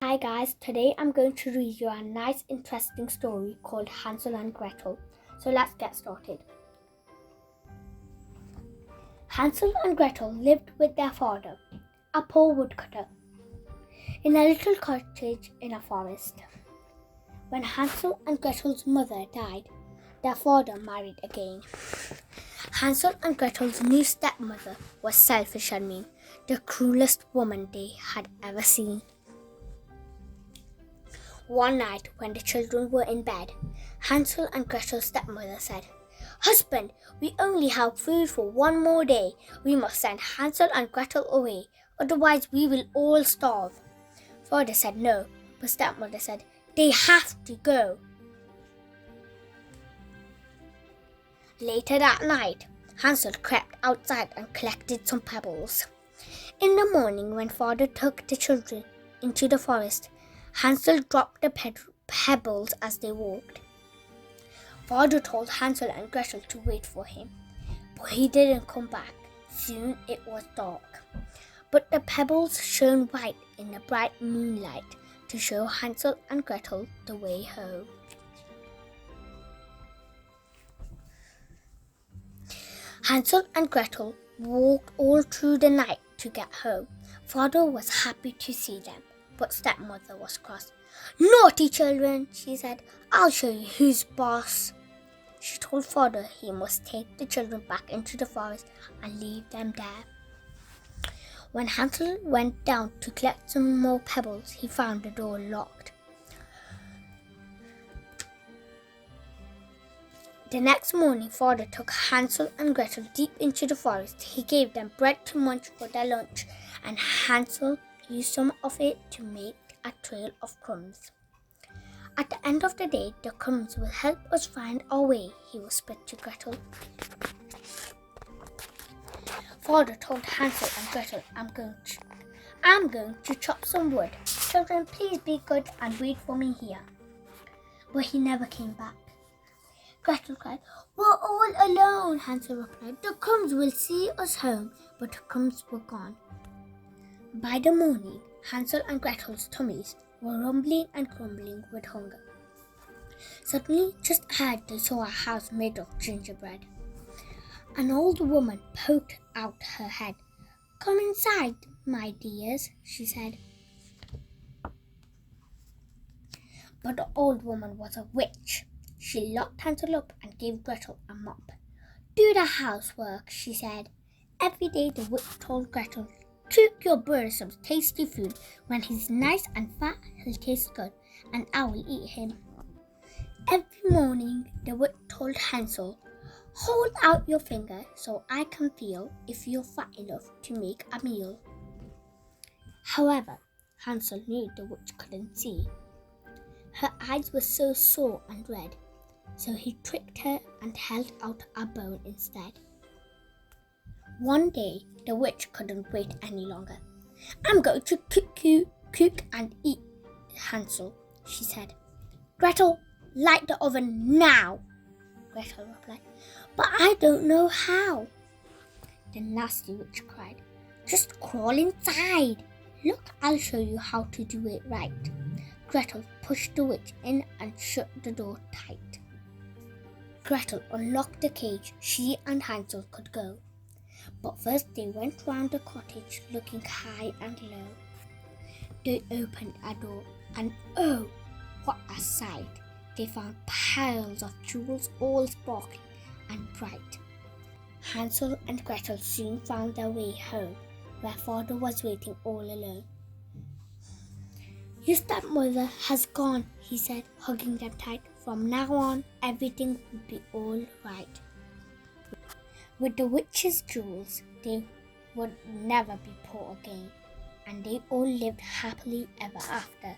Hi guys, today I'm going to read you a nice interesting story called Hansel and Gretel. So let's get started. Hansel and Gretel lived with their father, a poor woodcutter, in a little cottage in a forest. When Hansel and Gretel's mother died, their father married again. Hansel and Gretel's new stepmother was selfish and mean, the cruelest woman they had ever seen. One night, when the children were in bed, Hansel and Gretel's stepmother said, "Husband, we only have food for one more day. We must send Hansel and Gretel away, otherwise we will all starve." Father said no, but stepmother said, "They have to go." Later that night, Hansel crept outside and collected some pebbles. In the morning, when father took the children into the forest, Hansel dropped the pebbles as they walked. Father told Hansel and Gretel to wait for him, but he didn't come back. Soon it was dark, but the pebbles shone white in the bright moonlight to show Hansel and Gretel the way home. Hansel and Gretel walked all through the night to get home. Father was happy to see them, but stepmother was cross. "Naughty children," she said. "I'll show you who's boss." She told father he must take the children back into the forest and leave them there. When Hansel went down to collect some more pebbles, he found the door locked. The next morning, father took Hansel and Gretel deep into the forest. He gave them bread to munch for their lunch, and Hansel used some of it to make a trail of crumbs. "At the end of the day, the crumbs will help us find our way," he whispered to Gretel. Father told Hansel and Gretel, I'm going to chop some wood. Children, please be good and wait for me here." But he never came back. Gretel cried, "We're all alone," Hansel replied. "The crumbs will see us home," but the crumbs were gone. By the morning, Hansel and Gretel's tummies were rumbling and grumbling with hunger. Suddenly, just ahead, they saw a house made of gingerbread. An old woman poked out her head. "Come inside, my dears," she said. But the old woman was a witch. She locked Hansel up and gave Gretel a mop. "Do the housework," she said. Every day the witch told Gretel, "Cook your brother some tasty food. When he's nice and fat, he'll taste good, and I will eat him." Every morning the witch told Hansel, "Hold out your finger so I can feel if you're fat enough to make a meal." However, Hansel knew the witch couldn't see. Her eyes were so sore and red, so he tricked her and held out a bone instead. One day, the witch couldn't wait any longer. "I'm going to cook and eat Hansel," she said. "Gretel, light the oven now," Gretel replied. "But I don't know how." The nasty witch cried, "Just crawl inside. Look, I'll show you how to do it right." Gretel pushed the witch in and shut the door tight. Gretel unlocked the cage. She and Hansel could go. But first they went round the cottage looking high and low. They opened a door and oh, what a sight! They found piles of jewels all sparkling and bright. Hansel and Gretel soon found their way home, where father was waiting all alone. "Your stepmother has gone," he said, hugging them tight. "From now on, everything will be all right." With the witch's jewels, they would never be poor again, and they all lived happily ever after.